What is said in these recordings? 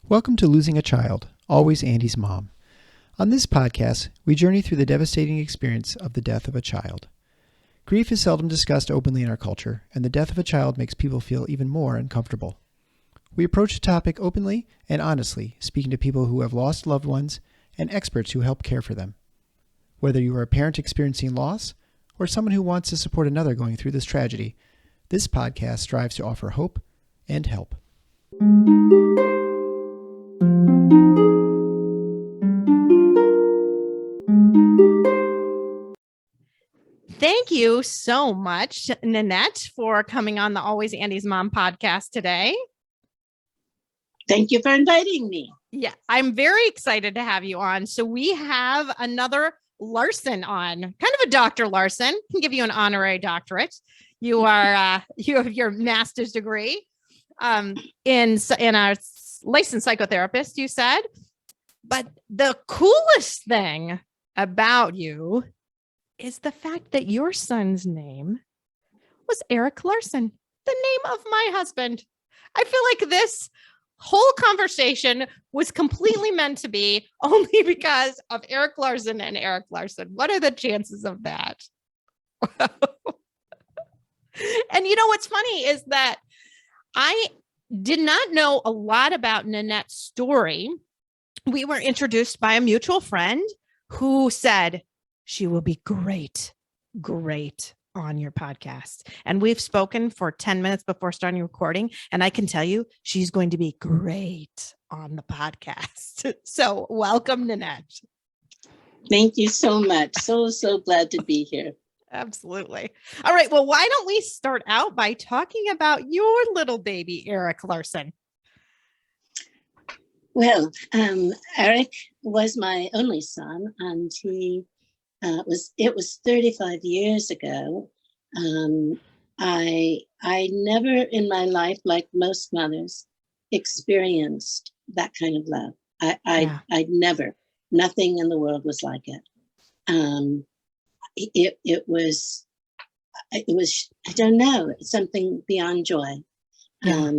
Welcome to Losing a Child, Always Andy's Mom. On this podcast, we journey through the devastating experience of the death of a child. Grief is seldom discussed openly in our culture, and the death of a child makes people feel even more uncomfortable. We approach the topic openly and honestly, speaking to people who have lost loved ones and experts who help care for them. Whether you are a parent experiencing loss or someone who wants to support another going through this tragedy, this podcast strives to offer hope and help. Thank you so much, Ninette, for coming on the Always Andy's Mom podcast today. Thank you for inviting me. Yeah, I'm very excited to have you on. So we have another Larson on, kind of a Dr. Larson. Can give you an honorary doctorate. You are you have your master's degree in a licensed psychotherapist, you said. But the coolest thing about you is the fact that your son's name was Erick Larson, the name of my husband. I feel like this whole conversation was completely meant to be only because of Erick Larson and Erick Larson. What are the chances of that? And you know, what's funny is that I did not know a lot about Ninette's story. We were introduced by a mutual friend who said, she will be great on your podcast. And we've spoken for 10 minutes before starting recording. And I can tell you, she's going to be great on the podcast. So welcome, Ninette. Thank you so much. So glad to be here. Absolutely. All right. Well, why don't we start out by talking about your little baby, Erick Larson? Well, Erick was my only son, and it was 35 years ago. I never in my life, like most mothers, experienced that kind of love. I'd never, nothing in the world was like it. It was, I don't know, something beyond joy. Yeah.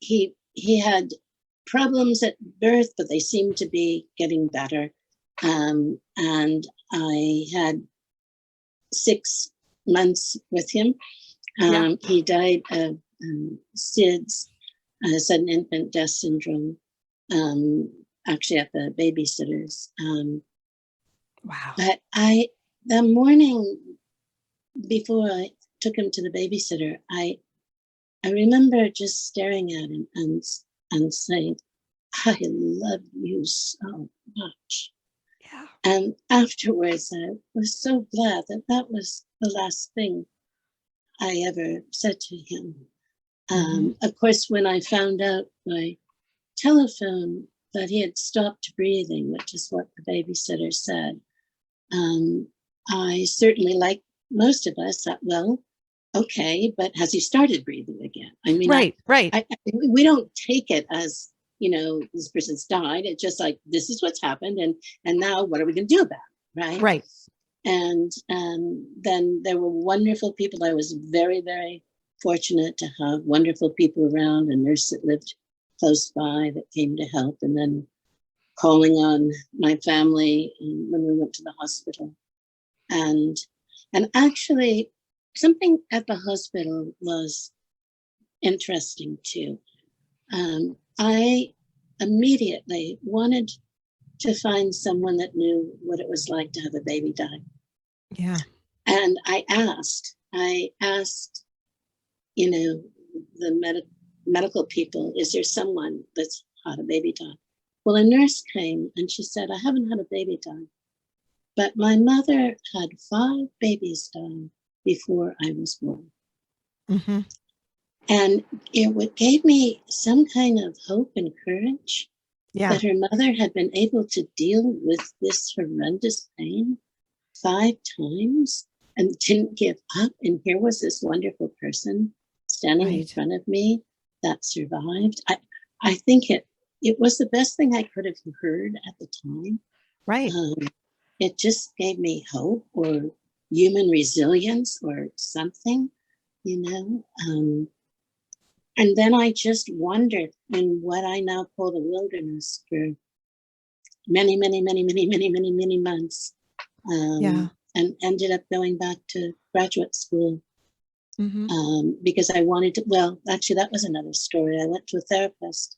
He had problems at birth, but they seemed to be getting better. And I had 6 months with him. He died of SIDS, sudden infant death syndrome, actually at the babysitter's. Wow. But the morning before I took him to the babysitter, I remember just staring at him and saying, I love you so much. Yeah. And afterwards, I was so glad that was the last thing I ever said to him. Of course, when I found out by telephone that he had stopped breathing, which is what the babysitter said, I certainly, like most of us, thought, well, okay, but has he started breathing again? I mean, right. We don't take it as, you know, this person's died. It's just like, this is what's happened. And now what are we going to do about it? Right. Right. And then there were wonderful people. I was very, very fortunate to have wonderful people around, a nurse that lived close by that came to help, and then calling on my family when we went to the hospital. And actually something at the hospital was interesting too. I immediately wanted to find someone that knew what it was like to have a baby die. Yeah. And I asked, you know, the medical people, is there someone that's had a baby die? Well, a nurse came and she said, I haven't had a baby die, but my mother had 5 babies die before I was born. Mm-hmm. And it gave me some kind of hope and courage that her mother had been able to deal with this horrendous pain 5 times and didn't give up. And here was this wonderful person standing in front of me that survived. I think it was the best thing I could have heard at the time. Right. it just gave me hope or human resilience or something, you know. And then I just wandered in what I now call the wilderness for many months. And ended up going back to graduate school because I wanted to. Well, actually, that was another story. I went to a therapist,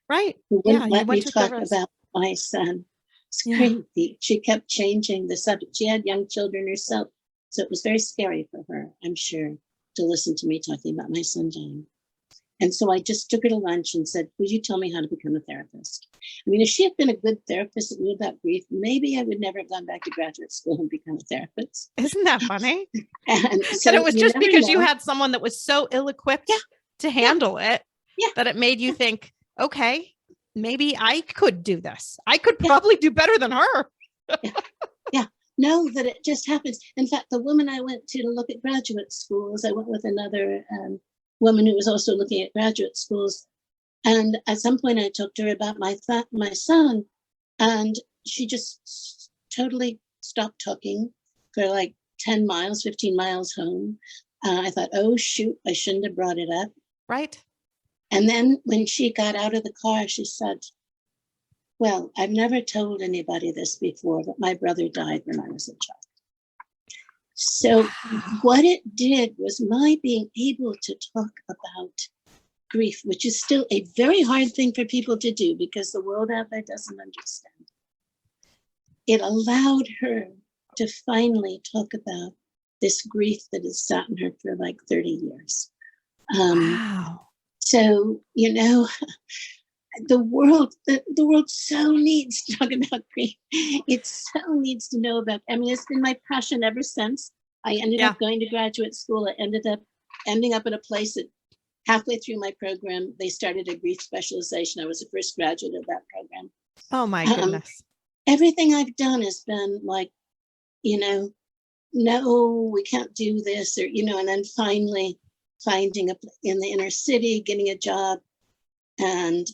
Right? who wouldn't let me talk therapist. about my son. It's Yeah. crazy. She kept changing the subject. She had young children herself, so it was very scary for her, I'm sure, to listen to me talking about my son dying. And so I just took her to lunch and said, would you tell me how to become a therapist? I mean, if she had been a good therapist that knew about grief, maybe I would never have gone back to graduate school and become a therapist. Isn't that funny? And so but it was just because you know. had someone that was so ill-equipped to handle it that it made you think, okay, maybe I could do this. I could probably do better than her. No, that it just happens. In fact, the woman I went to look at graduate schools, I went with another woman who was also looking at graduate schools. And at some point I talked to her about my son, and she just totally stopped talking for like 10 miles, 15 miles home. I thought, oh, shoot, I shouldn't have brought it up. Right. And then when she got out of the car, she said, well, I've never told anybody this before, but my brother died when I was a child. So what it did was my being able to talk about grief, which is still a very hard thing for people to do because the world out there doesn't understand. It allowed her to finally talk about this grief that has sat in her for like 30 years. Wow. So, you know, the world so needs to talk about grief. It so needs to know about, I mean, it's been my passion ever since. I ended up going to graduate school. I ended up ending up in a place that halfway through my program, they started a grief specialization. I was the first graduate of that program. Oh my goodness. Everything I've done has been like, you know, no, we can't do this, or, you know, and then finally finding in the inner city, getting a job. And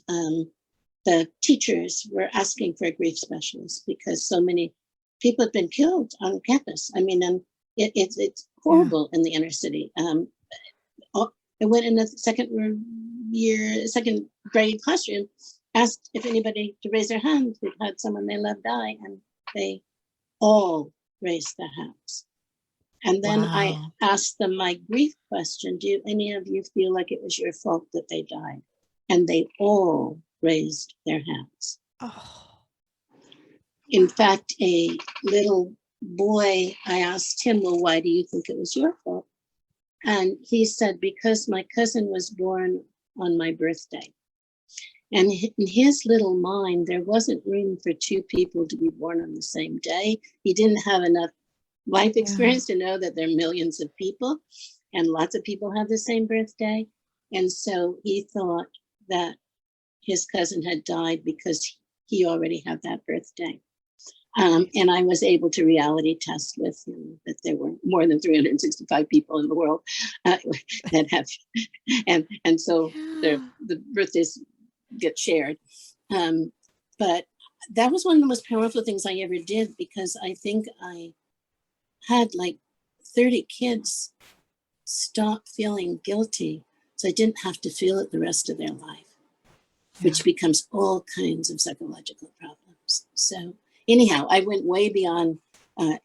the teachers were asking for a grief specialist because so many people had been killed on campus. I mean, and it's horrible in the inner city. I went in the second grade classroom, asked if anybody to raise their hand who'd had someone they loved die, and they all raised their hands. And then I asked them my grief question: do any of you feel like it was your fault that they died? And they all raised their hands. In fact, a little boy, I asked him, well, why do you think it was your fault? And he said, because my cousin was born on my birthday. And in his little mind, there wasn't room for two people to be born on the same day. He didn't have enough life experience to know that there are millions of people and lots of people have the same birthday. And so he thought that his cousin had died because he already had that birthday. And I was able to reality test with him that there were more than 365 people in the world that have, and so the birthdays get shared. But that was one of the most powerful things I ever did, because I think I had like 30 kids stop feeling guilty, so I didn't have to feel it the rest of their life, which becomes all kinds of psychological problems. So anyhow, I went way beyond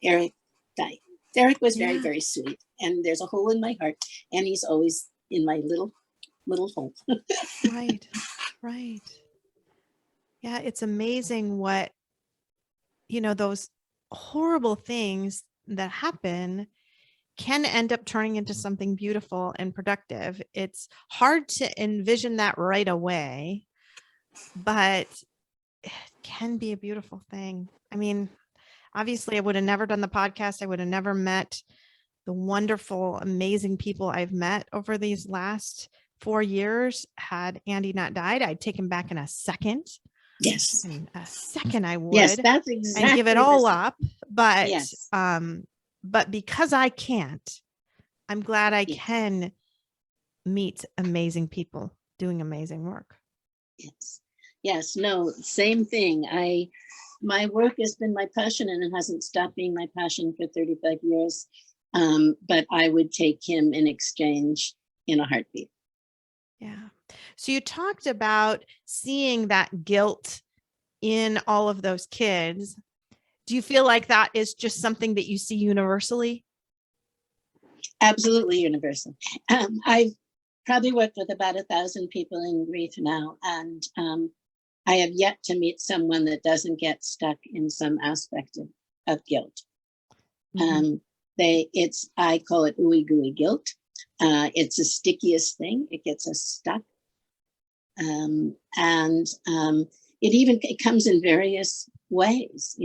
Erick dying. Erick was very, very sweet, and there's a hole in my heart, and he's always in my little hole. Right. Yeah, it's amazing what, those horrible things that happen can end up turning into something beautiful and productive. It's hard to envision that right away, but it can be a beautiful thing. I mean, obviously I would have never done the podcast. I would have never met the wonderful, amazing people I've met over these last 4 years. Had Andy not died, I'd take him back in a second. Yes. In a second I would. Yes, that's exactly. And give it all up. But, but because I can't, I'm glad I can meet amazing people doing amazing work. Yes. No, same thing. my work has been my passion, and it hasn't stopped being my passion for 35 years. But I would take him in exchange in a heartbeat. Yeah. So you talked about seeing that guilt in all of those kids. Do you feel like that is just something that you see universally? Absolutely universal. I've probably worked with about 1,000 people in grief now, and I have yet to meet someone that doesn't get stuck in some aspect of guilt. Mhm. I call it ooey gooey guilt. It's the stickiest thing. It gets us stuck. It comes in various ways,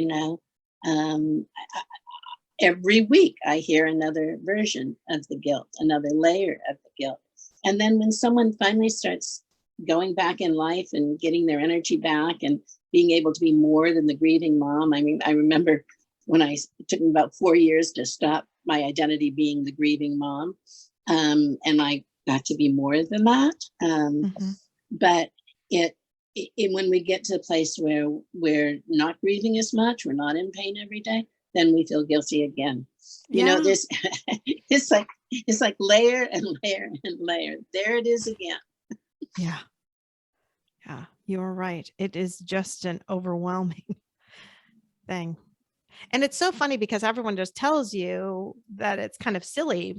every week I hear another version of the guilt, another layer of the guilt. And then when someone finally starts going back in life and getting their energy back and being able to be more than the grieving mom. I mean, I remember when it took me about 4 years to stop my identity being the grieving mom. And I got to be more than that. Mhm. But when we get to a place where we're not grieving as much, we're not in pain every day, then we feel guilty again. Yeah. This it's like layer and layer and layer. There it is again. Yeah. Yeah. You're right. It is just an overwhelming thing. And it's so funny because everyone just tells you that it's kind of silly,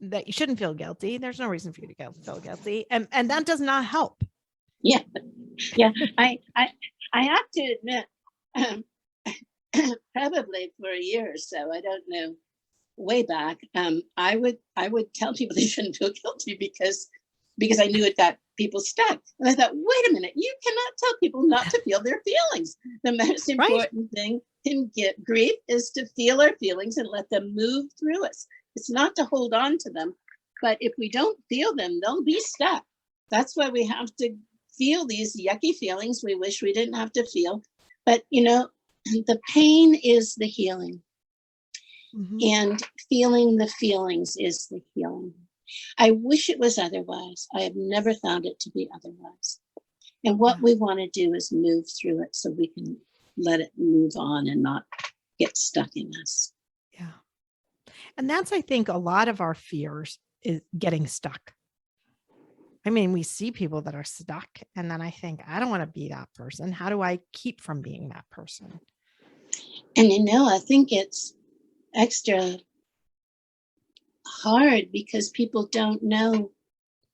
that you shouldn't feel guilty. There's no reason for you to feel guilty. And that does not help. Yeah. I have to admit, probably for a year or so, I don't know, way back, I would tell people they shouldn't feel guilty because I knew it got people stuck. And I thought, wait a minute, you cannot tell people not to feel their feelings. The most important thing in grief is to feel our feelings and let them move through us. It's not to hold on to them, but if we don't feel them, they'll be stuck. That's why we have to feel these yucky feelings we wish we didn't have to feel. But the pain is the healing. Mhm. And feeling the feelings is the healing. I wish it was otherwise. I have never found it to be otherwise. And what we want to do is move through it so we can let it move on and not get stuck in us. Yeah. And that's, I think, a lot of our fears is getting stuck. I mean, we see people that are stuck, and then I think, I don't want to be that person. How do I keep from being that person? And I think it's extra hard because people don't know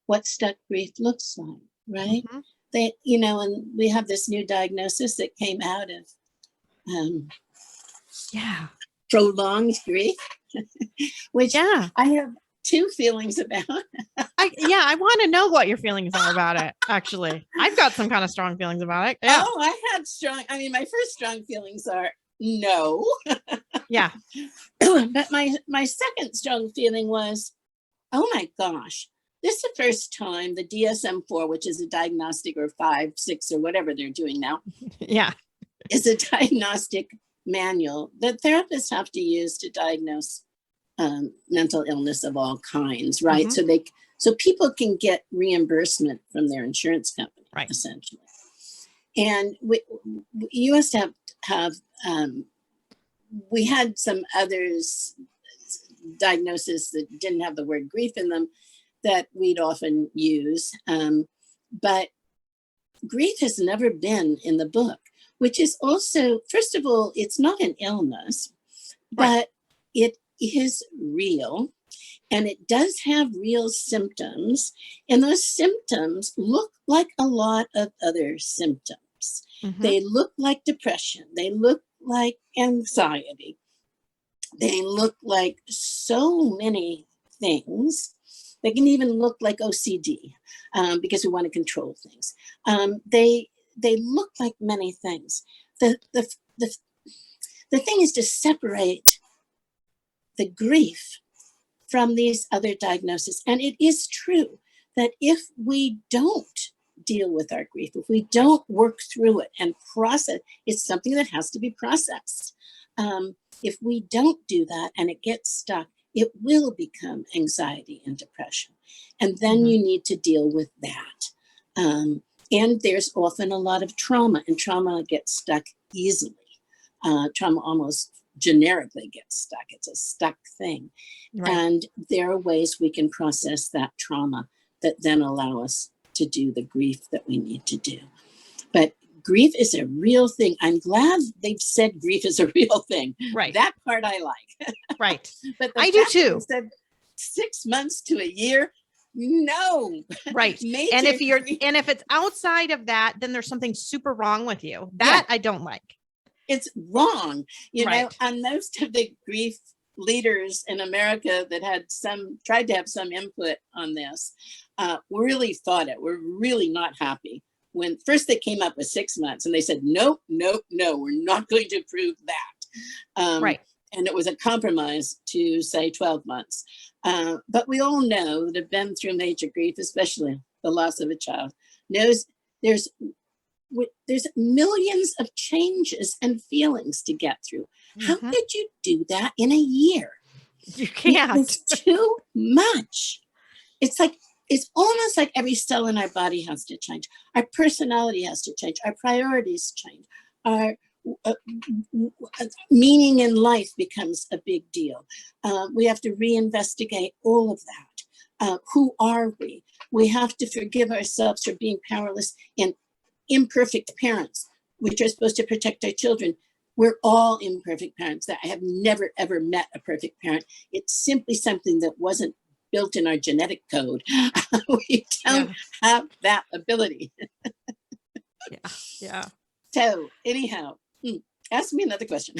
what stuck grief looks like, right? Mhm. They, and we have this new diagnosis that came out of Yeah. prolonged grief, which Yeah. I have two feelings about. I want to know what your feelings are about it. Actually, I've got some kind of strong feelings about it. Yeah. Oh, my first strong feelings are no. Yeah. But my second strong feeling was, oh my gosh, this is the first time the DSM-4, which is a diagnostic, or 5, 6, or whatever they're doing now, Yeah. is a diagnostic manual that therapists have to use to diagnose mental illness of all kinds, right? Mhm. So people can get reimbursement from their insurance company, Right. essentially. And you must have we had some others diagnosis that didn't have the word grief in them that we'd often use, but grief has never been in the book, which is also, first of all, it's not an illness, but it is real, and it does have real symptoms, and those symptoms look like a lot of other symptoms. Mhm. They look like depression, they look like anxiety, they look like so many things. They can even look like OCD, because we want to control things. They look like many things. The thing is to separate the grief from these other diagnoses. And it is true that if we don't deal with our grief, if we don't work through it and process, it's something that has to be processed. If we don't do that and it gets stuck, it will become anxiety and depression. And then Mhm. you need to deal with that. And there's often a lot of trauma, and trauma gets stuck easily. Trauma almost generically gets stuck. It's a stuck thing. Right. And there are ways we can process that trauma that then allow us to do the grief that we need to do. But grief is a real thing. I'm glad they've said grief is a real thing. Right. That part I like. Right. But I do too. Said 6 months to a year. No. Right. And if it's outside of that, then there's something super wrong with you. That I don't like. It's wrong. You Right. know, and most of the grief leaders in America that had tried to have some input on this, really fought it. We're really not happy. When first they came up with 6 months and they said, nope, we're not going to approve that. Right. And it was a compromise to say 12 months. But we all know that have been through major grief, especially the loss of a child, knows there's millions of changes and feelings to get through. How could you do that in a year? You can't. It's too much. It's almost like every cell in our body has to change. Our personality has to change. Our priorities change. Our meaning in life becomes a big deal. We have to reinvestigate all of that. Who are we? We have to forgive ourselves for being powerless and imperfect parents, which are supposed to protect our children. We're all imperfect parents. I have never, ever met a perfect parent. It's simply something that wasn't built in our genetic code. We don't have that ability. Yeah. So anyhow, ask me another question.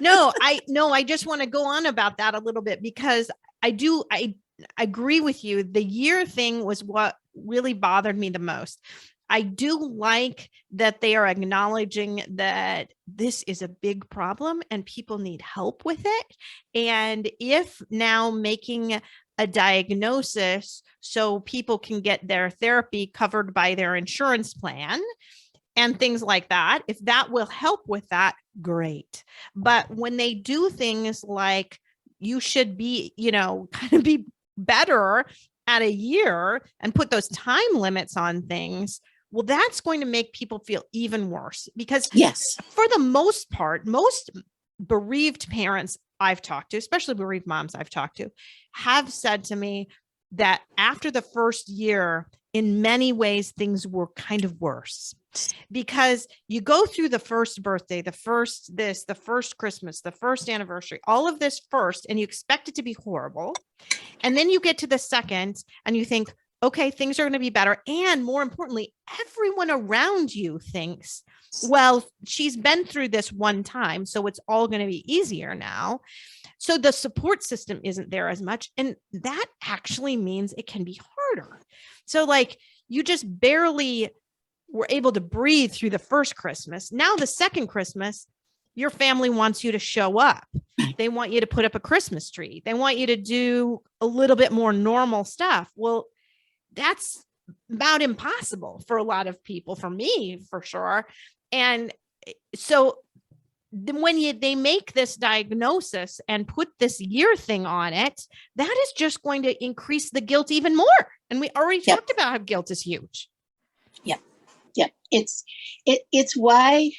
No, I just want to go on about that a little bit, because I agree with you. The year thing was what really bothered me the most. I do like that they are acknowledging that this is a big problem and people need help with it. And if now making a diagnosis so people can get their therapy covered by their insurance plan and things like that, if that will help with that, great. But when they do things like you should be, kind of be better at a year and put those time limits on things, well, that's going to make people feel even worse, because for the most part, most bereaved parents I've talked to, especially bereaved moms I've talked to, have said to me that after the first year, in many ways, things were kind of worse, because you go through the first birthday, the first Christmas, the first anniversary, all of this first, and you expect it to be horrible. And then you get to the second and you think, okay, things are going to be better. And more importantly, everyone around you thinks, well, she's been through this one time, so it's all going to be easier now. So the support system isn't there as much. And that actually means it can be harder. So like you just barely were able to breathe through the first Christmas. Now the second Christmas, your family wants you to show up. They want you to put up a Christmas tree. They want you to do a little bit more normal stuff. Well, that's about impossible for a lot of people, for me, for sure. And so when they make this diagnosis and put this year thing on it, that is just going to increase the guilt even more. And we already talked about how guilt is huge. Yeah. It's why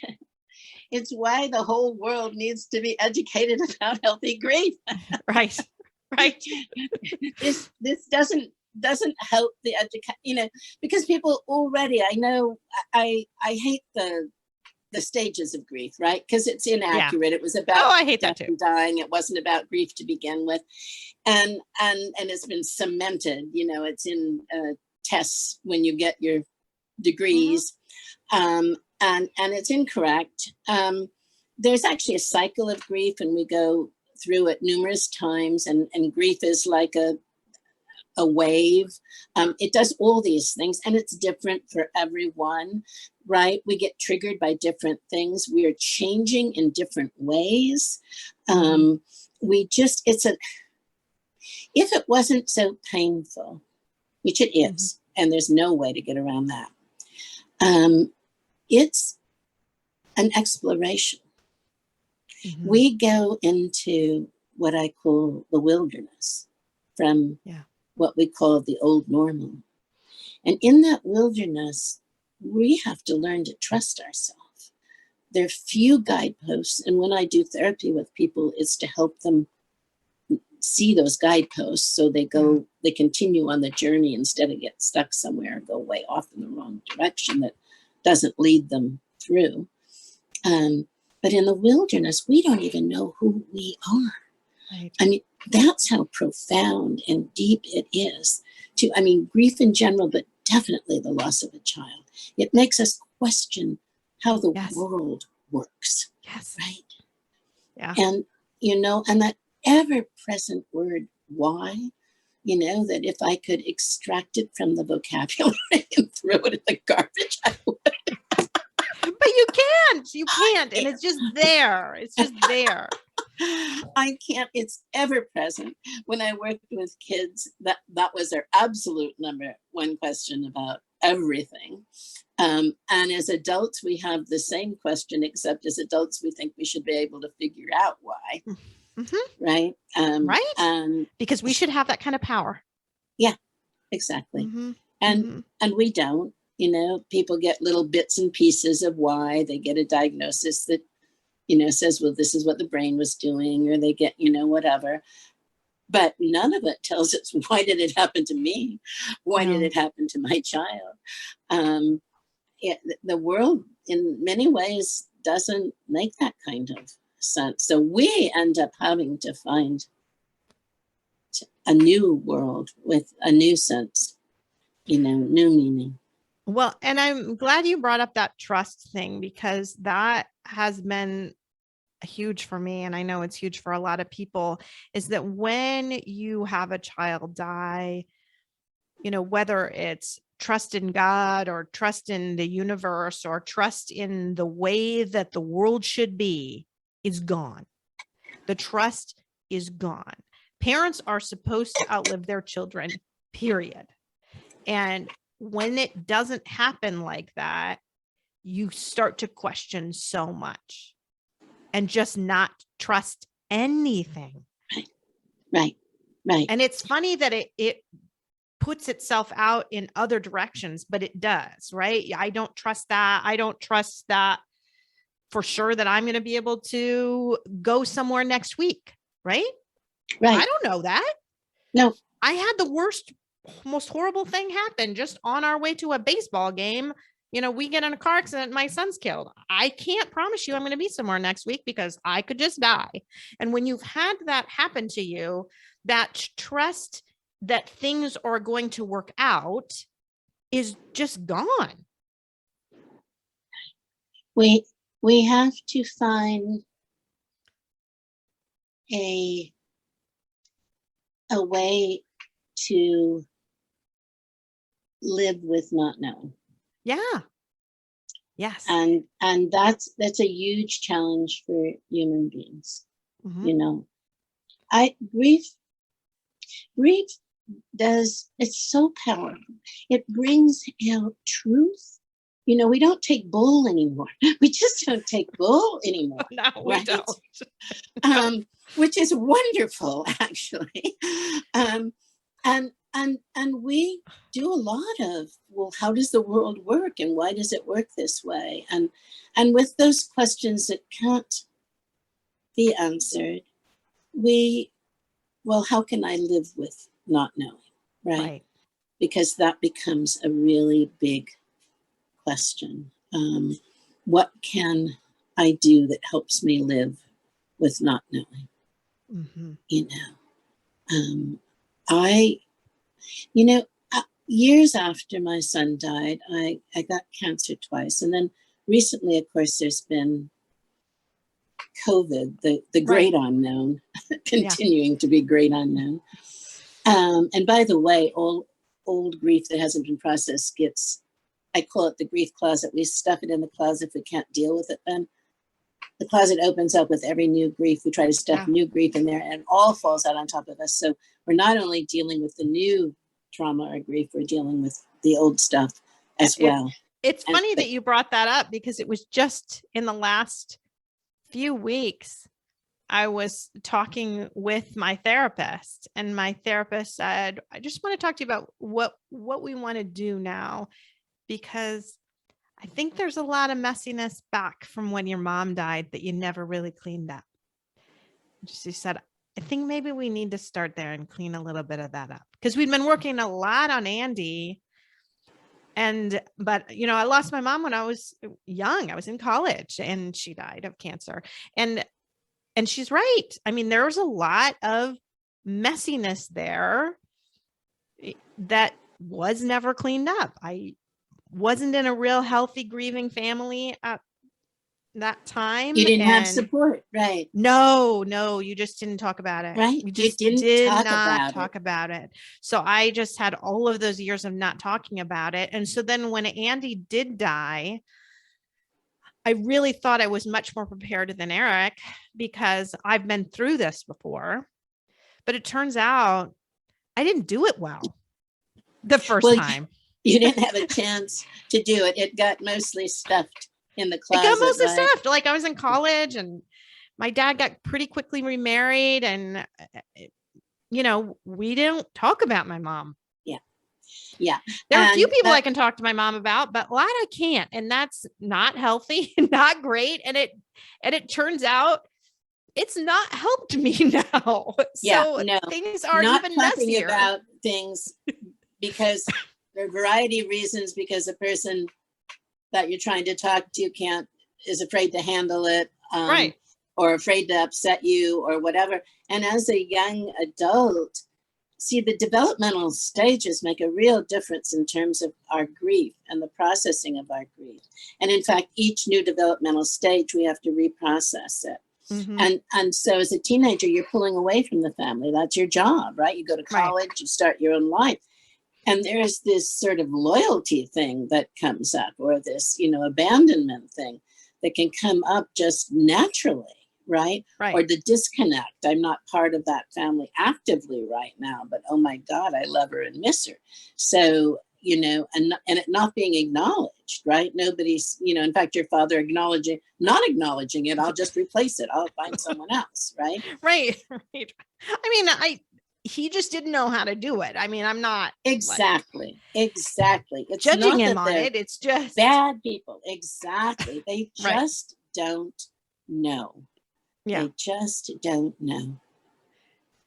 the whole world needs to be educated about healthy grief. Right. This doesn't help the education, because people already, I know, I hate the stages of grief, right? Because it's inaccurate. It was about I hate that too. Dying. It wasn't about grief to begin with, and it's been cemented. It's in tests when you get your degrees, and it's incorrect. There's actually a cycle of grief, and we go through it numerous times, and grief is like a wave. It does all these things, and it's different for everyone, right? We get triggered by different things. We are changing in different ways. If it wasn't so painful, which it is, and there's no way to get around that, it's an exploration. We go into what I call the wilderness from what we call the old normal. And in that wilderness, we have to learn to trust ourselves. there are few guideposts. And when I do therapy with people, it's to help them see those guideposts so they continue on the journey instead of get stuck somewhere and go way off in the wrong direction that doesn't lead them through. But in the wilderness, we don't even know who we are. Right. I mean, that's how profound and deep it is grief in general, but definitely the loss of a child. It makes us question how the world works. Yes. Right. Yeah. And, and that ever-present word, why, that if I could extract it from the vocabulary and throw it in the garbage, I would. But you can't. And it's just there. It's just there. I can't. It's ever present. When I worked with kids, that was their absolute number one question about everything. And as adults, we have the same question, except as adults, we think we should be able to figure out why. Mm-hmm. Right. Right. Because we should have that kind of power. Yeah, exactly. Mm-hmm. And we don't. People get little bits and pieces of why. They get a diagnosis that says, well, this is what the brain was doing, or they get, whatever. But none of it tells us, why did it happen to me? Why did it happen to my child? The world, in many ways, doesn't make that kind of sense. So we end up having to find a new world with a new sense, new meaning. Well, and I'm glad you brought up that trust thing, because that has been huge for me. And I know it's huge for a lot of people, is that when you have a child die, whether it's trust in God or trust in the universe or trust in the way that the world should be, is gone. The trust is gone. Parents are supposed to outlive their children, period. And when it doesn't happen like that, you start to question so much and just not trust anything. Right. And it's funny that it puts itself out in other directions, but it does, right? I don't trust that. I don't trust that for sure that I'm going to be able to go somewhere next week, right? Right. I don't know that. No. I had the most horrible thing happen just on our way to a baseball game. We get in a car accident, my son's killed. I can't promise you I'm going to be somewhere next week because I could just die. And when you've had that happen to you, that trust that things are going to work out is just gone. We have to find a way to live with not knowing. Yeah. Yes. And that's a huge challenge for human beings. Mm-hmm. Grief does, it's so powerful. It brings out truth. We don't take bull anymore. We just don't take bull anymore. No, we right? don't. Which is wonderful, actually. And we do a lot of, well, how does the world work and why does it work this way? And with those questions that can't be answered, how can I live with not knowing, right? Because that becomes a really big question. What can I do that helps me live with not knowing? Mm-hmm. Years after my son died, I got cancer twice. And then recently, of course, there's been COVID, the great unknown, continuing to be great unknown. And by the way, old grief that hasn't been processed gets, I call it the grief closet. We stuff it in the closet if we can't deal with it. Then the closet opens up with every new grief. We try to stuff new grief in there, and it all falls out on top of us. So we're not only dealing with the new trauma or grief, we're dealing with the old stuff as well. It's funny that you brought that up, because it was just in the last few weeks, I was talking with my therapist, and my therapist said, I just want to talk to you about what we want to do now, because I think there's a lot of messiness back from when your mom died that you never really cleaned up. She said, I think maybe we need to start there and clean a little bit of that up, because we'd been working a lot on Andy. But I lost my mom when I was young. I was in college and she died of cancer. And she's right. I mean, there was a lot of messiness there that was never cleaned up. I wasn't in a real healthy grieving family at that time. You didn't have support, right? No, you just didn't talk about it. Right. You just did not talk about it. So I just had all of those years of not talking about it. And so then when Andy did die, I really thought I was much more prepared than Erick, because I've been through this before. But it turns out I didn't do it well the first time. You didn't have a chance to do it. It got mostly stuffed in the closet. It got mostly stuffed. Like, I was in college and my dad got pretty quickly remarried, and we didn't talk about my mom. Yeah. There are a few people I can talk to my mom about, but a lot I can't. And that's not healthy, not great. And it turns out it's not helped me now. So things are not even talking messier about things because there are a variety of reasons, because the person that you're trying to talk to is afraid to handle it. Right. Or afraid to upset you or whatever. And as a young adult, see, the developmental stages make a real difference in terms of our grief and the processing of our grief. And in fact, each new developmental stage, we have to reprocess it. Mm-hmm. And so as a teenager, you're pulling away from the family. That's your job, right? You go to college, you start your own life. And there's this sort of loyalty thing that comes up, or this, abandonment thing that can come up just naturally. Right. Or the disconnect. I'm not part of that family actively right now, but oh my God, I love her and miss her. So, and it not being acknowledged, right? Nobody's, in fact, your father not acknowledging it. I'll just replace it. I'll find someone else. Right. Right. I mean, he just didn't know how to do it. I mean, I'm not exactly. It's judging him on it. It's just bad people. Exactly. They just don't know. Yeah. They just don't know.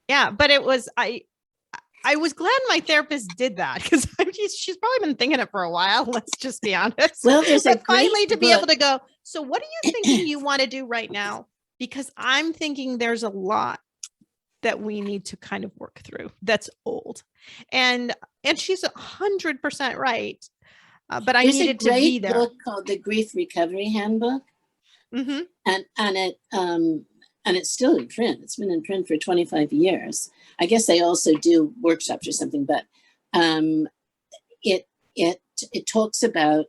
Yeah, but it was, I was glad my therapist did that, because she's probably been thinking it for a while. Let's just be honest. Well, there's a finally to be able to go, so what are you thinking you want to do right now? Because I'm thinking there's a lot that we need to kind of work through that's old. And she's 100% right. But I needed to be there. There's a great book called The Grief Recovery Handbook. Mm-hmm. And it's still in print. It's been in print for 25 years. I guess they also do workshops or something, but it talks about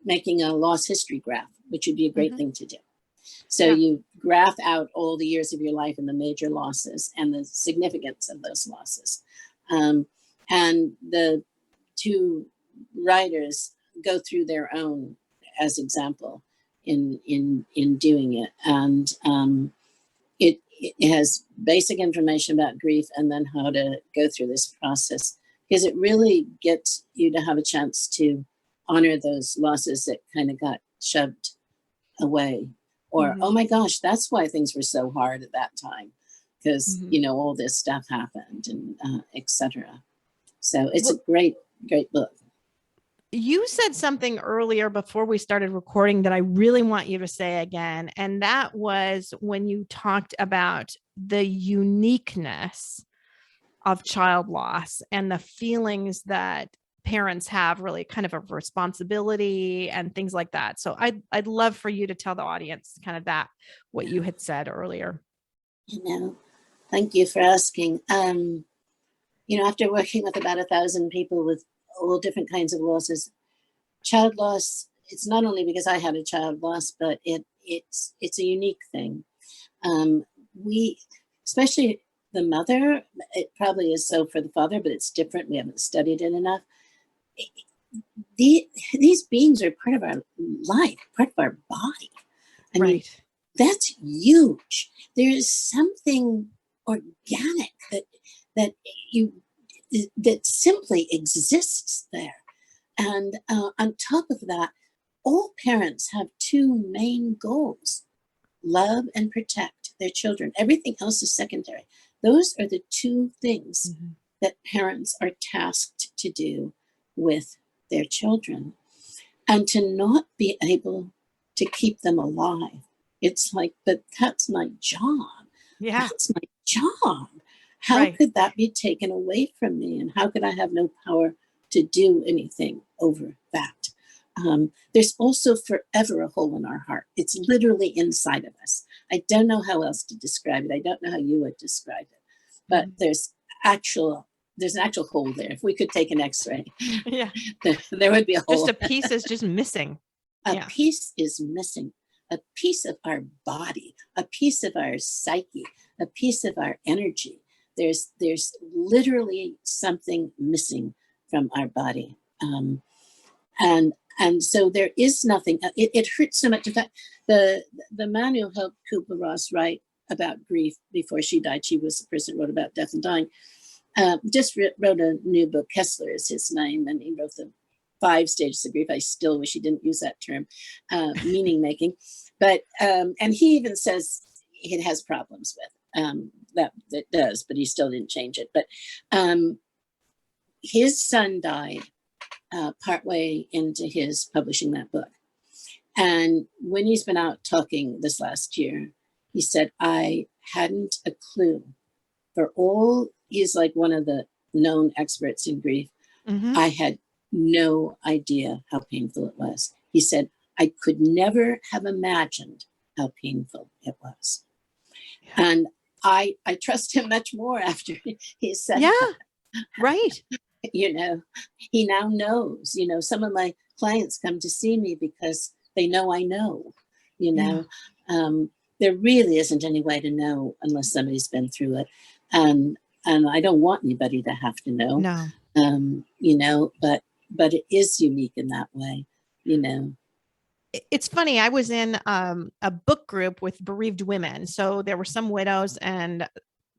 making a loss history graph, which would be a great thing to do. So you graph out all the years of your life and the major losses and the significance of those losses. And the two writers go through their own as example in doing it. And it has basic information about grief and then how to go through this process, because it really gets you to have a chance to honor those losses that kind of got shoved away. Or, oh my gosh, that's why things were so hard at that time, because, all this stuff happened and etc. So it's a great, great book. You said something earlier before we started recording that I really want you to say again. And that was when you talked about the uniqueness of child loss and the feelings that parents have, really kind of a responsibility and things like that. So I'd love for you to tell the audience kind of what you had said earlier. Thank you for asking. After working with about 1,000 people with all different kinds of losses, child loss, it's not only because I had a child loss, but it's a unique thing. We, especially the mother, it probably is so for the father, but it's different. We haven't studied it enough. These beings are part of our life, part of our body. I mean, that's huge. There is something organic that simply exists there. And on top of that, all parents have two main goals: love and protect their children. Everything else is secondary. Those are the two things that parents are tasked to do with their children. And to not be able to keep them alive, it's like, but that's my job. Yeah. That's my job. How Right. could that be taken away from me? And how could I have no power to do anything over that? There's also forever a hole in our heart. It's literally inside of us. I don't know how else to describe it. I don't know how you would describe it, but there's an actual hole there. If we could take an X-ray, Yeah. there would be a hole. Just a piece is just missing. A piece is missing. A piece of our body, a piece of our psyche, a piece of our energy. There's literally something missing from our body. And so there is nothing. It hurts so much. In fact, the man who helped Kubler-Ross write about grief before she died, she was the person who wrote about death and dying, just wrote a new book. Kessler is his name, and he wrote the 5 stages of grief. I still wish he didn't use that term, meaning making. But and he even says it has problems with that does, but he still didn't change it. But his son died partway into his publishing that book. And when he's been out talking this last year, he said, I hadn't a clue. For all, he's like one of the known experts in grief. I had no idea how painful it was. He said, I could never have imagined how painful it was. Yeah. And I trust him much more after he said that. Right. You know, he now knows. You know, some of my clients come to see me because they know I know. You know, there really isn't any way to know unless somebody's been through it. And I don't want anybody to have to know. No. You know, but it is unique in that way, you know. It's funny. I was in a book group with bereaved women. So there were some widows and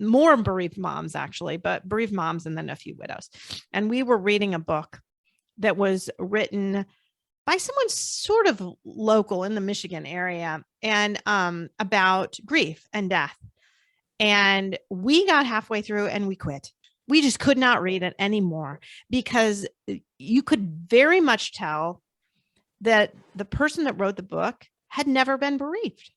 more bereaved moms, actually, but bereaved moms and then a few widows. And we were reading a book that was written by someone sort of local in the Michigan area and about grief and death. And we got halfway through and we quit. We just could not read it anymore because you could very much tell that the person that wrote the book had never been bereaved.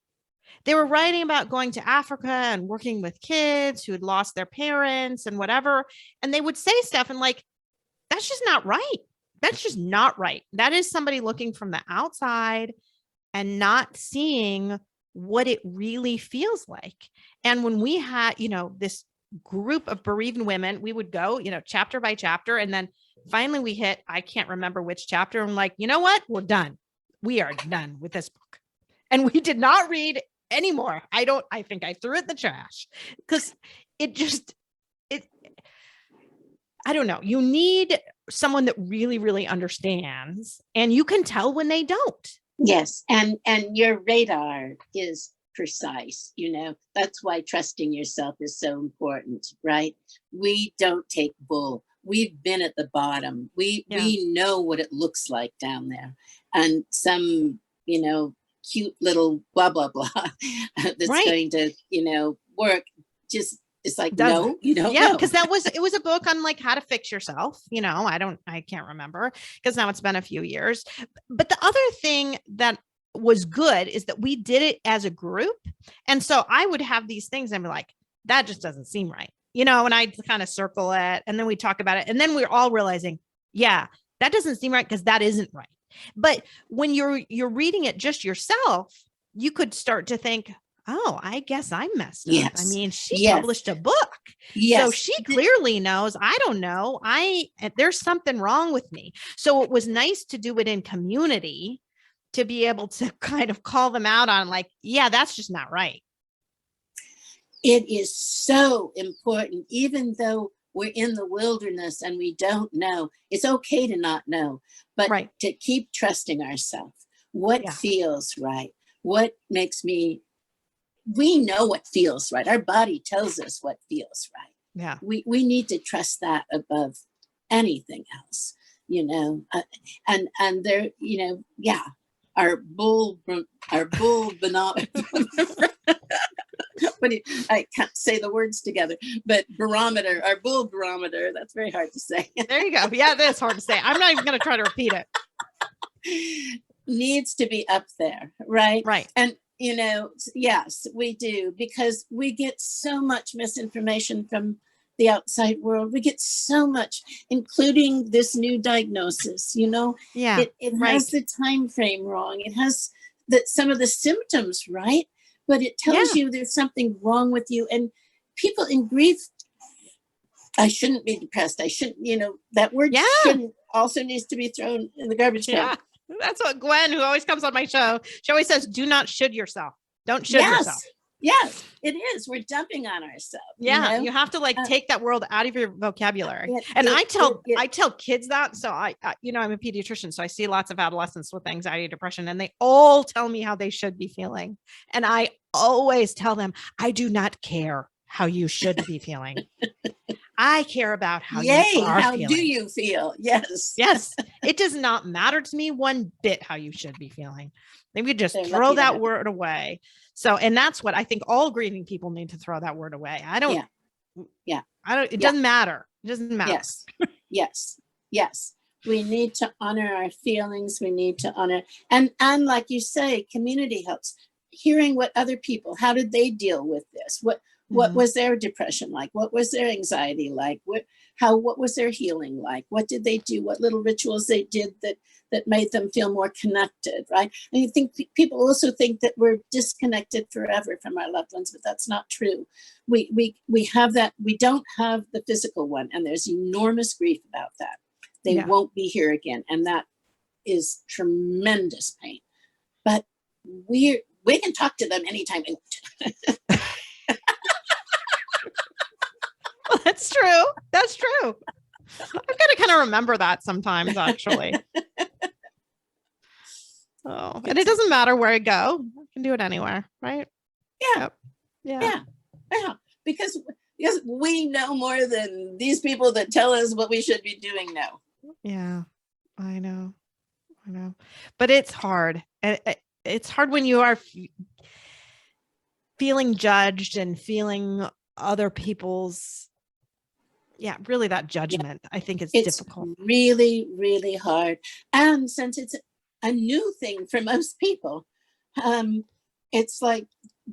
They were writing about going to Africa and working with kids who had lost their parents and whatever. And they would say stuff and like, that's just not right. That's just not right. That is somebody looking from the outside and not seeing what it really feels like. And when we had, you know, this group of bereaved women, we would go, you know, chapter by chapter. And then finally we hit, I can't remember which chapter. I'm like, you know what? We're done. We are done with this book. And we did not read anymore. I think I threw it in the trash because I don't know. You need someone that really, really understands, and you can tell when they don't. Yes. And your radar is precise. You know, that's why trusting yourself is so important, right? We don't take bull. We've been at the bottom. We know what it looks like down there. And some, you know, cute little blah, blah, blah that's going to, you know, work. Just, it's like, no, you don't know. Because it was a book on like how to fix yourself. You know, I can't remember because now it's been a few years. But the other thing that was good is that we did it as a group. And so I would have these things and be like, that just doesn't seem right. You know, and I'd kind of circle it and then we talk about it. And then we're all realizing, yeah, that doesn't seem right because that isn't right. But when you're reading it just yourself, you could start to think, oh, I guess I messed up. Yes. I mean, she published a book. Yes. So she clearly knows, I don't know, there's something wrong with me. So it was nice to do it in community to be able to kind of call them out on like, yeah, that's just not right. It is so important, even though we're in the wilderness and we don't know. It's okay to not know, but to keep trusting ourselves. What feels right? What makes me, we know what feels right. Our body tells us what feels right. Yeah. We need to trust that above anything else, you know, and there, you know, our bull barometer. I can't say the words together, but barometer, our bull barometer, that's very hard to say. There you go. Yeah, that's hard to say. I'm not even going to try to repeat it. Needs to be up there, right? Right. And, yes, we do, because we get so much misinformation from the outside world. We get so much, including this new diagnosis, Yeah. it right. has the time frame wrong. It has some of the symptoms right, but it tells you there's something wrong with you. And people in grief, I shouldn't be depressed. I shouldn't, that word shouldn't also needs to be thrown in the garbage can. Yeah. That's what Gwen, who always comes on my show, she always says, do not should yourself. Don't should yourself. Yes, it is. We're dumping on ourselves. Yeah, you have to take that word out of your vocabulary. I tell kids that. So I'm a pediatrician, so I see lots of adolescents with anxiety, depression, and they all tell me how they should be feeling. And I always tell them, I do not care how you should be feeling. I care about how you are feeling. How do you feel? Yes. Yes. It does not matter to me one bit how you should be feeling. Maybe just throw that word away. So, and that's what I think all grieving people need to throw that word away. It doesn't matter. It doesn't matter. Yes. We need to honor our feelings. We need to honor, and like you say, community helps. Hearing what other people, how did they deal with this? What was their depression like? What was their anxiety like? What was their healing like? What did they do? What little rituals they did that made them feel more connected, right? And you think people also think that we're disconnected forever from our loved ones, but that's not true. We have that. We don't have the physical one, and there's enormous grief about that. They won't be here again, and that is tremendous pain. But we can talk to them anytime. That's true. I've got to kind of remember that sometimes, actually. Oh, and it doesn't matter where I go. I can do it anywhere, right? Yeah. Because we know more than these people that tell us what we should be doing now. Yeah, I know. But it's hard. It's hard when you are feeling judged and feeling other people's really that judgment. I think it's difficult. Really, really hard. And since it's a new thing for most people, it's like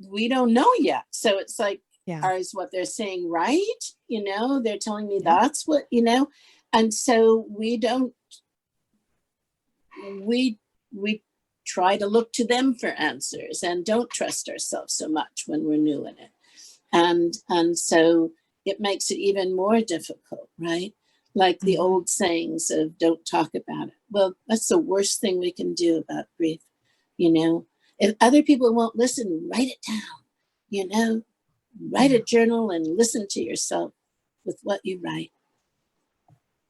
we don't know yet. So it's like, is what they're saying right? They're telling me that's what, and so we try to look to them for answers and don't trust ourselves so much when we're new in it. And so it makes it even more difficult, right? Like the old sayings of don't talk about it. Well, that's the worst thing we can do about grief. If other people won't listen, write it down, write a journal and listen to yourself with what you write.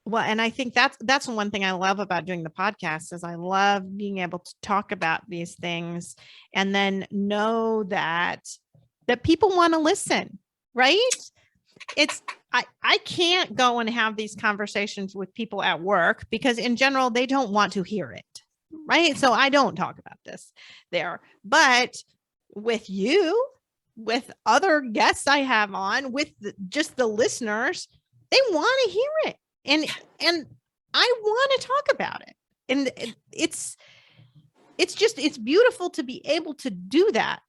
Well, and I think that's one thing I love about doing the podcast is I love being able to talk about these things and then know that people want to listen, right? I can't go and have these conversations with people at work because in general, they don't want to hear it. Right. So I don't talk about this there, but with you, with other guests I have on, with just the listeners, they want to hear it. And I want to talk about it. And it's beautiful to be able to do that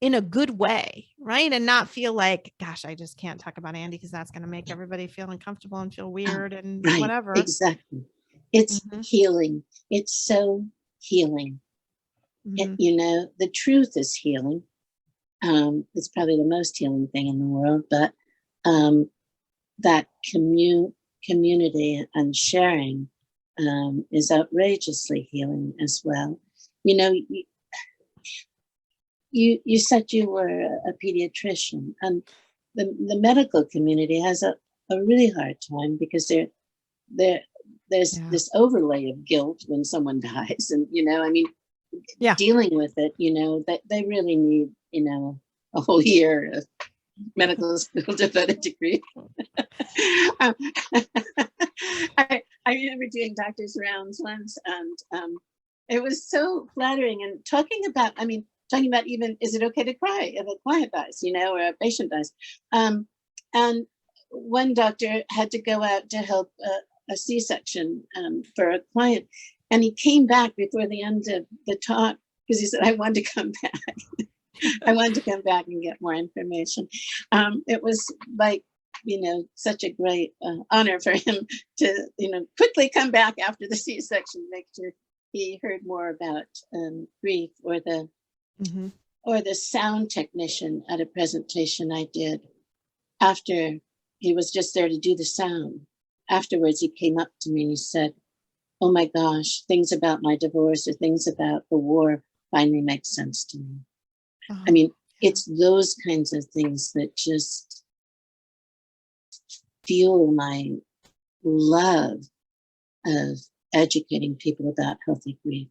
in a good way, right? And not feel like, gosh, I just can't talk about Andy because that's going to make everybody feel uncomfortable and feel weird and whatever. Exactly. It's healing. It's so healing. The truth is healing. It's probably the most healing thing in the world, but that community and sharing is outrageously healing as well. You said you were a pediatrician, and the medical community has a really hard time because there's this overlay of guilt when someone dies, and dealing with it. That they really need a whole year of medical school devoted to grief. I remember doing doctor's rounds once, and It was so flattering. And talking about even, is it okay to cry if a client dies, or a patient dies? And one doctor had to go out to help a C-section for a client. And he came back before the end of the talk because he said, I wanted to come back. I wanted to come back and get more information. It was like, such a great honor for him to, quickly come back after the C-section, make sure he heard more about grief, or the sound technician at a presentation I did. After he was just there to do the sound. Afterwards, he came up to me and he said, oh my gosh, things about my divorce or things about the war finally make sense to me. Oh. I mean, it's those kinds of things that just fuel my love of educating people about healthy grief,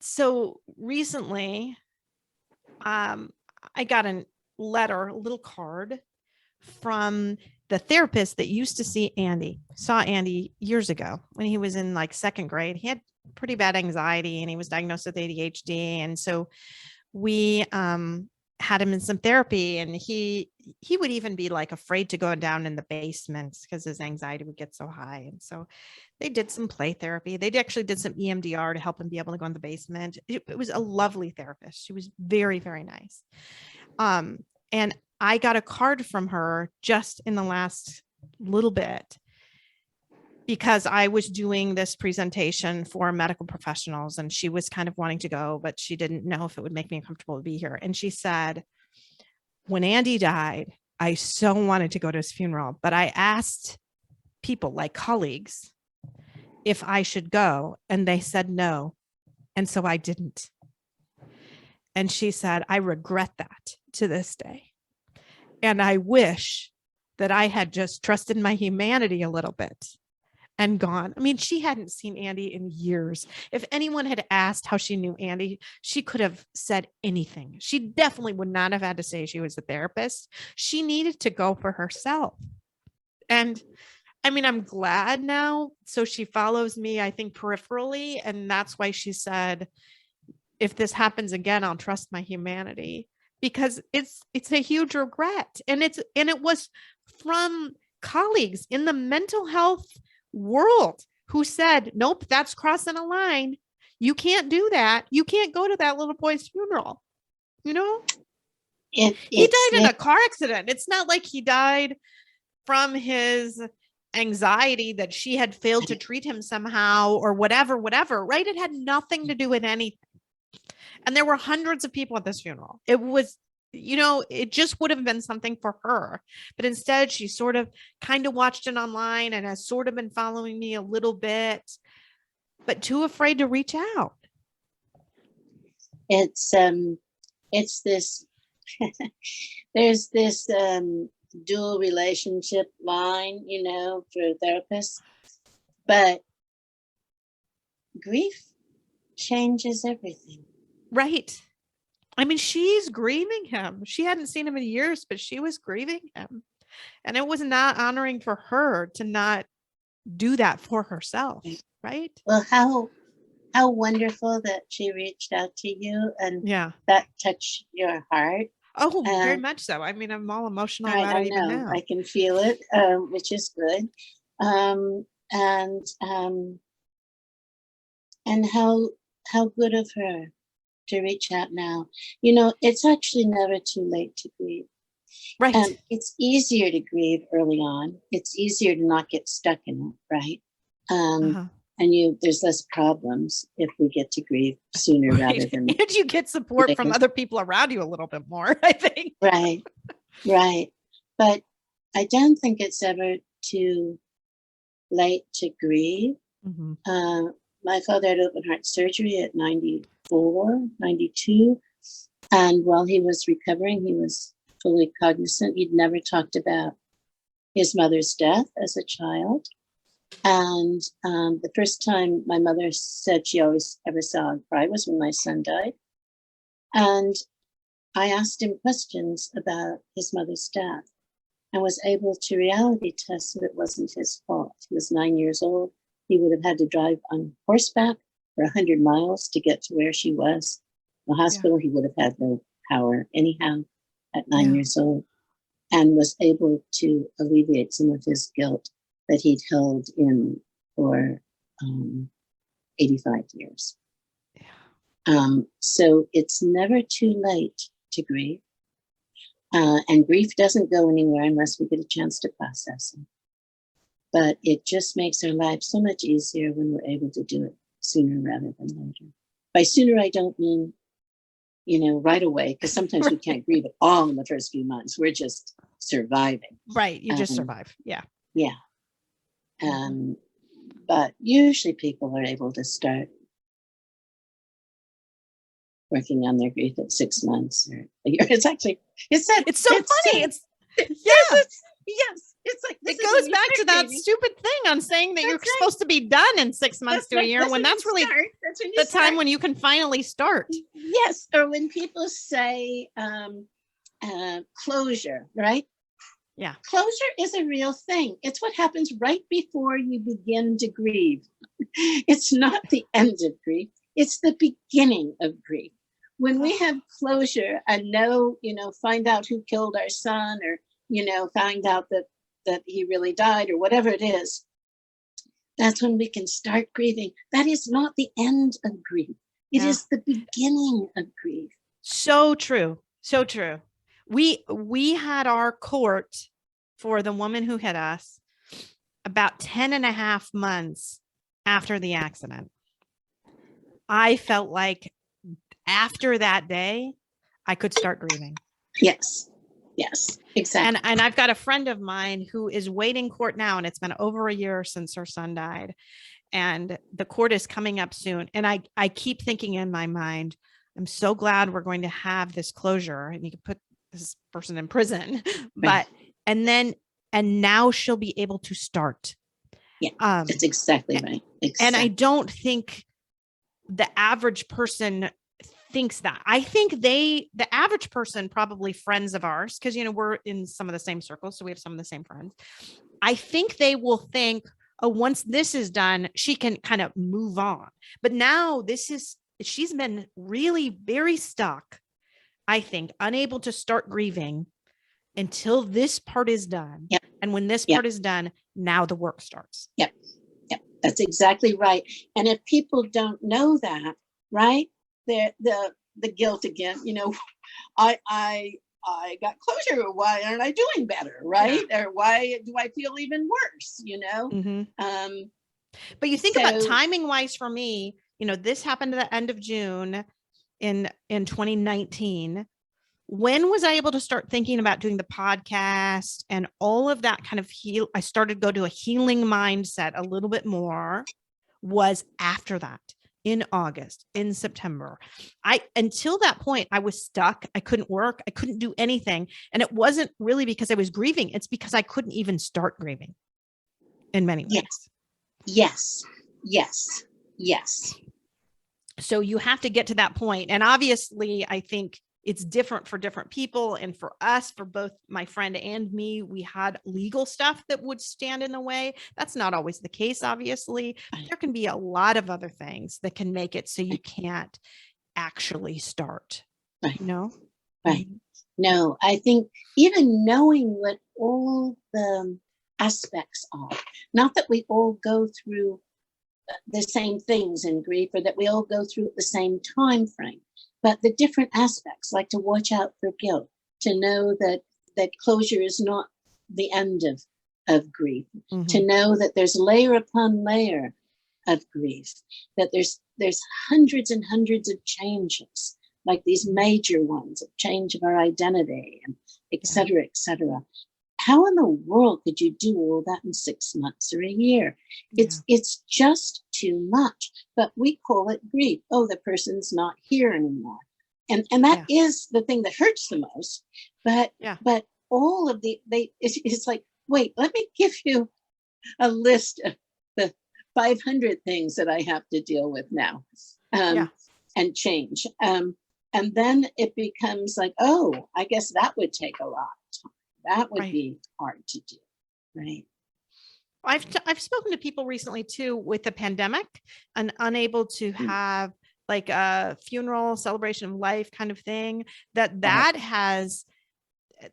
So recently, I got a little card from the therapist that used to saw Andy years ago when he was in like second grade. He had pretty bad anxiety and he was diagnosed with ADHD. And so we had him in some therapy, and he would even be like afraid to go down in the basement because his anxiety would get so high. And so they did some play therapy. They actually did some EMDR to help him be able to go in the basement. It was a lovely therapist. She was very, very nice. And I got a card from her just in the last little bit because I was doing this presentation for medical professionals, and she was kind of wanting to go, but she didn't know if it would make me comfortable to be here. And she said, when Andy died, I so wanted to go to his funeral, but I asked people like colleagues if I should go, and they said no. And so I didn't. And she said, I regret that to this day. And I wish that I had just trusted my humanity a little bit and gone. I mean, she hadn't seen Andy in years. If anyone had asked how she knew Andy, she could have said anything. She definitely would not have had to say she was a therapist. She needed to go for herself. And I mean, I'm glad now. So she follows me, I think, peripherally. And that's why she said, if this happens again, I'll trust my humanity, because it's a huge regret. And it was from colleagues in the mental health world who said, nope, that's crossing a line. You can't do that. You can't go to that little boy's funeral. He died in a car accident. It's not like he died from his anxiety that she had failed to treat him somehow or whatever, right? It had nothing to do with anything. And there were hundreds of people at this funeral. It was, it just would have been something for her. But instead, she sort of kind of watched it online and has sort of been following me a little bit, but too afraid to reach out. It's this, there's this dual relationship line, for therapists, but grief changes everything. Right. I mean, she's grieving him. She hadn't seen him in years, but she was grieving him. And it was not honoring for her to not do that for herself. Right. Well, how wonderful that she reached out to you and that touched your heart. Oh, very much so. I mean, I'm all emotional about it even now. I can feel it, which is good. And how good of her to reach out now. It's actually never too late to grieve. Right. And it's easier to grieve early on. It's easier to not get stuck in it, right? And there's less problems if we get to grieve sooner rather than. And you get support from other people around you a little bit more, I think. Right. But I don't think it's ever too late to grieve. Mm-hmm. My father had open heart surgery at 94, 92. And while he was recovering, he was fully cognizant. He'd never talked about his mother's death as a child. And the first time my mother said she always ever saw him cry was when my son died. And I asked him questions about his mother's death and was able to reality test that it wasn't his fault. He was 9 years old He would have had to drive on horseback for 100 miles to get to where she was. The hospital, he would have had no power anyhow at 9 years old, and was able to alleviate some of his guilt that he'd held in for 85 years. So it's never too late to grieve. And grief doesn't go anywhere unless we get a chance to process it. But it just makes our lives so much easier when we're able to do it sooner rather than later. By sooner, I don't mean, right away, because sometimes we can't grieve at all in the first few months. We're just surviving. Right. You just survive. Yeah. Yeah. But usually people are able to start working on their grief at 6 months or a year. It's so funny. Yes. It's like, it goes back to that stupid thing on saying that you're supposed to be done in 6 months to a year, when that's really the time when you can finally start. Yes. Or when people say closure, right? Yeah. Closure is a real thing. It's what happens right before you begin to grieve. It's not the end of grief. It's the beginning of grief. When we have closure and find out who killed our son, or, find out that he really died, or whatever it is, that's when we can start grieving. That is not the end of grief. It is the beginning of grief. So true. So true. We had our court for the woman who hit us about 10 and a half months after the accident. I felt like after that day, I could start grieving. Yes, exactly. And I've got a friend of mine who is waiting court now, and it's been over a year since her son died, and the court is coming up soon. And I keep thinking in my mind, I'm so glad we're going to have this closure, and you can put this person in prison, Right. and now she'll be able to start. Yeah, that's exactly right. Exactly. And I don't think the average person thinks that. I think the average person, probably friends of ours, because, we're in some of the same circles, so we have some of the same friends. I think they will think, oh, once this is done, she can kind of move on. But now she's been really very stuck, I think, unable to start grieving until this part is done. Yep. And when this part is done, now the work starts. Yep. That's exactly right. And if people don't know that, right, the guilt again, I got closure. Why aren't I doing better? Right. Yeah. Or why do I feel even worse? Mm-hmm. But you think about timing wise for me, this happened at the end of June in 2019. When was I able to start thinking about doing the podcast and all of that kind of I started to go to a healing mindset a little bit more, was after that. In August, in September. Until that point, I was stuck. I couldn't work. I couldn't do anything. And it wasn't really because I was grieving. It's because I couldn't even start grieving in many ways. Yes. So you have to get to that point. And obviously, I think it's different for different people. And for us, for both my friend and me, we had legal stuff that would stand in the way. That's not always the case, obviously. There can be a lot of other things that can make it so you can't actually start. Right. Right. No, I think even knowing what all the aspects are, not that we all go through the same things in grief, or that we all go through at the same time frame, but the different aspects, like to watch out for guilt, to know that closure is not the end of grief, to know that there's layer upon layer of grief, that there's hundreds and hundreds of changes, like these major ones of change of our identity, and et cetera, et cetera. How in the world could you do all that in 6 months or a year? It's just too much, but we call it grief. Oh, the person's not here anymore. And that is the thing that hurts the most. But all of it's like, wait, let me give you a list of the 500 things that I have to deal with now, and change. And then it becomes like, oh, I guess that would take a lot of time. That would be hard to do, right? I've spoken to people recently too with the pandemic and unable to have like a funeral celebration of life kind of thing, that has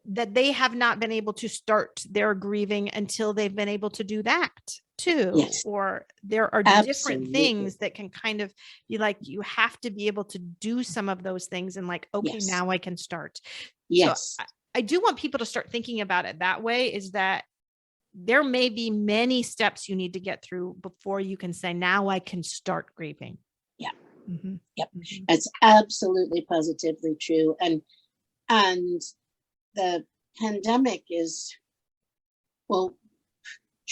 that they have not been able to start their grieving until they've been able to do that too. Yes. Or there are Absolutely. different things that can kind of be like, you have to be able to do some of those things and like, okay, Yes. now I can start. Yes. So I do want people to start thinking about it that way, is that there may be many steps you need to get through before you can say, now I can start grieving. Yeah. Mm-hmm. Yep. Mm-hmm. That's absolutely positively true. And the pandemic is, well,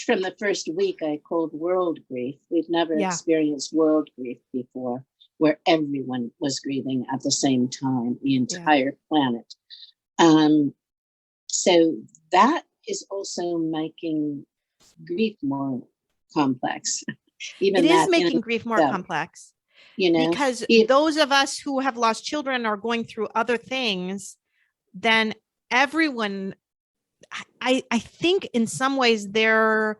from the first week I called world grief. We've never experienced world grief before, where everyone was grieving at the same time, the entire planet. So that is also making grief more complex. Even it that is making grief more complex, because those of us who have lost children are going through other things than everyone. I think in some ways they're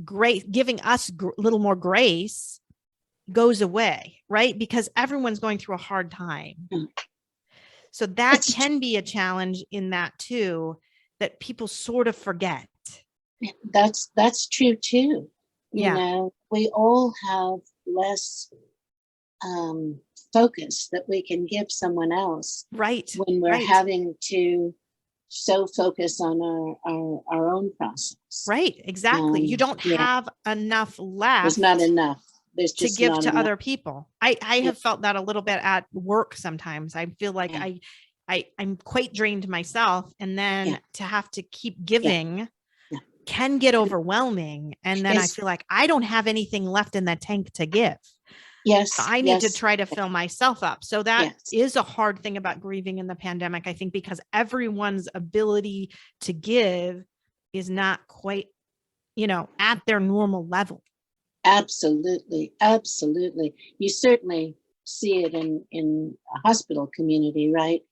great, giving us a little more grace goes away, right? Because everyone's going through a hard time. So that can be a challenge in that too, that people sort of forget. That's true too. You know, we all have less focus that we can give someone else, right? When we're having to so focus on our own process, right? Exactly. You don't have enough left. There's not enough. There's just to give to other people. I have felt that a little bit at work sometimes. I feel like I'm quite drained myself, and then to have to keep giving can get overwhelming. And then I feel like I don't have anything left in the tank to give. Yes. So I need to try to fill myself up. So that is a hard thing about grieving in the pandemic, I think, because everyone's ability to give is not quite, at their normal level. Absolutely. Absolutely. You certainly see it in a hospital community, right?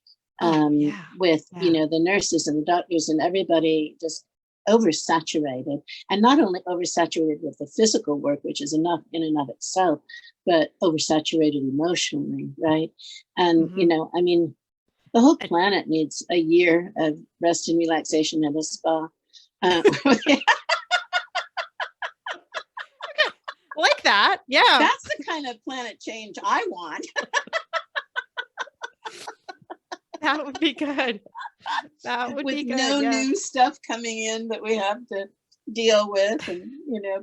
With, the nurses and the doctors and everybody just oversaturated, and not only oversaturated with the physical work, which is enough in and of itself, but oversaturated emotionally, right? And, I mean, the whole planet needs a year of rest and relaxation at a spa. Like that. Yeah. That's the kind of planet change I want. That would be good. That would be good. No new stuff coming in that we have to deal with and,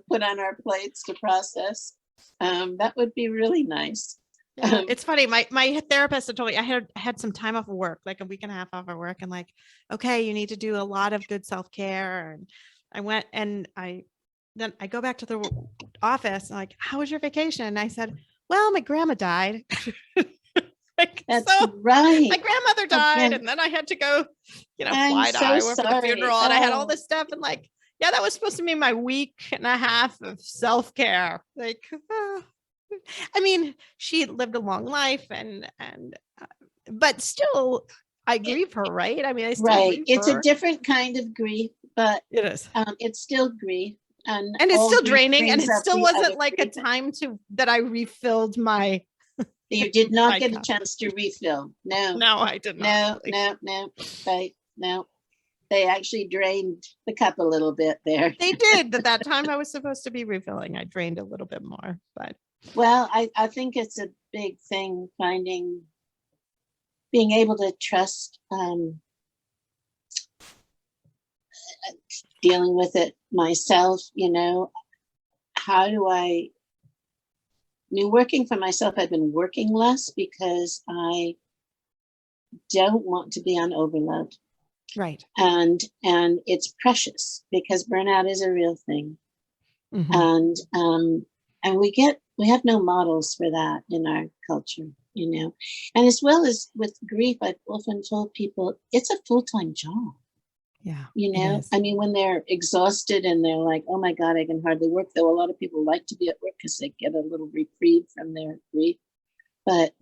put on our plates to process. That would be really nice. Yeah, it's funny. My therapist had told me I had some time off of work, like a week and a half off of work, and like, okay, you need to do a lot of good self-care. And I went and then I go back to the office, like, how was your vacation? And I said, well, my grandma died. That's right. My grandmother died, and then I had to go, fly to Iowa for the funeral, and I had all this stuff, and like, that was supposed to be my week and a half of self-care. Like, I mean, she lived a long life, but still, I grieve her, right? I mean, I still grieve it's her. A different kind of grief, but it is. It's still grief, and it's still draining, and it still wasn't like a time that I refilled my. You did not get a chance to refill. No, I did not. No. They actually drained the cup a little bit there. They did. That time I was supposed to be refilling, I drained a little bit more. But well, I think it's a big thing, being able to trust, dealing with it myself. How do working for myself, I've been working less because I don't want to be on overload. Right. And it's precious because burnout is a real thing. Mm-hmm. And we have no models for that in our culture, and as well as with grief, I've often told people it's a full-time job. Yeah. I mean, when they're exhausted and they're like, oh my God, I can hardly work, though a lot of people like to be at work because they get a little reprieve from their grief. But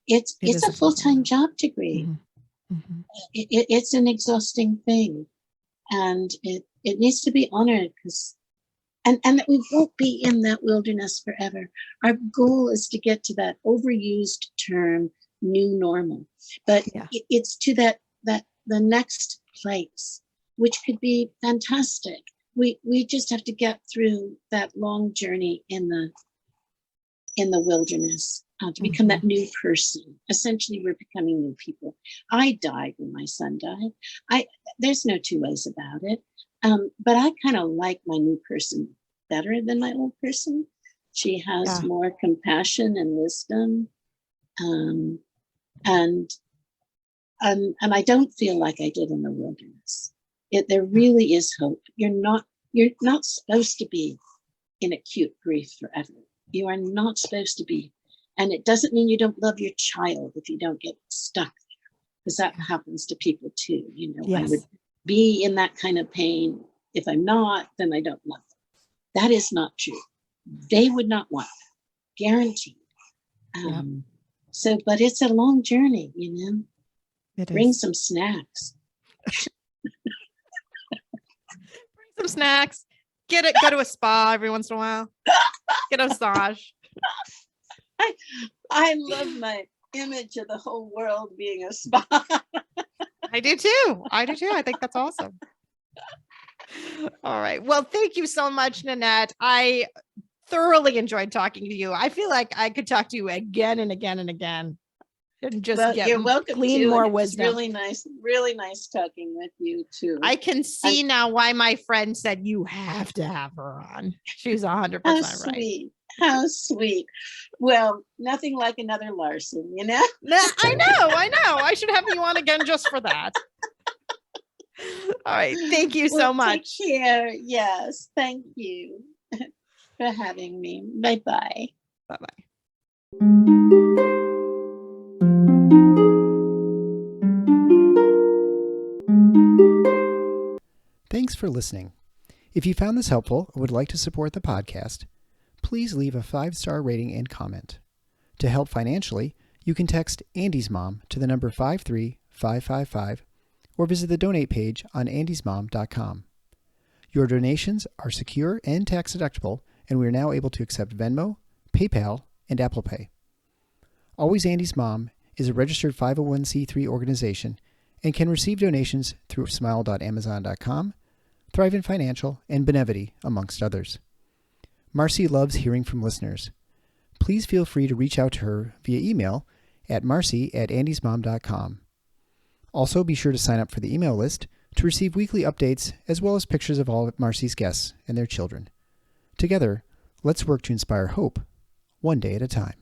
it's a full-time job to grieve. Mm-hmm. Mm-hmm. It's an exhausting thing. And it needs to be honored, because and that we won't be in that wilderness forever. Our goal is to get to that overused term, new normal, but it's to that the next place, which could be fantastic. We just have to get through that long journey in the wilderness to become that new person. Essentially, we're becoming new people. I died when my son died. There's no two ways about it. But I kind of like my new person better than my old person. She has more compassion and wisdom, and I don't feel like I did in the wilderness. There really is hope. You're not supposed to be in acute grief forever. You are not supposed to be. And it doesn't mean you don't love your child if you don't get stuck there, because that happens to people too. You know, I would be in that kind of pain. If I'm not, then I don't love them. That is not true. They would not want that, guaranteed. So, but it's a long journey, you know. Bring some snacks. Bring some snacks. Go to a spa every once in a while. Get a massage. I love my image of the whole world being a spa. I do too. I think that's awesome. All right. Well, thank you so much, Ninette. I thoroughly enjoyed talking to you. I feel like I could talk to you again and again and again. And just you're welcome glean to, more and wisdom. Really nice talking with you too. I can see now why my friend said you have to have her on. She's 100% How right. Sweet. How sweet. Well, nothing like another Larson, you know? I know. I should have you on again just for that. All right. Thank you so much. Take care. Yes. Thank you for having me. Bye-bye. Bye-bye. Thanks for listening. If you found this helpful or would like to support the podcast, please leave a 5-star rating and comment. To help financially, you can text Andy's Mom to the number 53555 or visit the donate page on andysmom.com. Your donations are secure and tax deductible, and we are now able to accept Venmo, PayPal, and Apple Pay. Always Andy's Mom is a registered 501c3 organization and can receive donations through smile.amazon.com, Thrivent Financial, and Benevity, amongst others. Marcy loves hearing from listeners. Please feel free to reach out to her via email at marcy@andysmom.com. Also, be sure to sign up for the email list to receive weekly updates as well as pictures of all of Marcy's guests and their children. Together, let's work to inspire hope, one day at a time.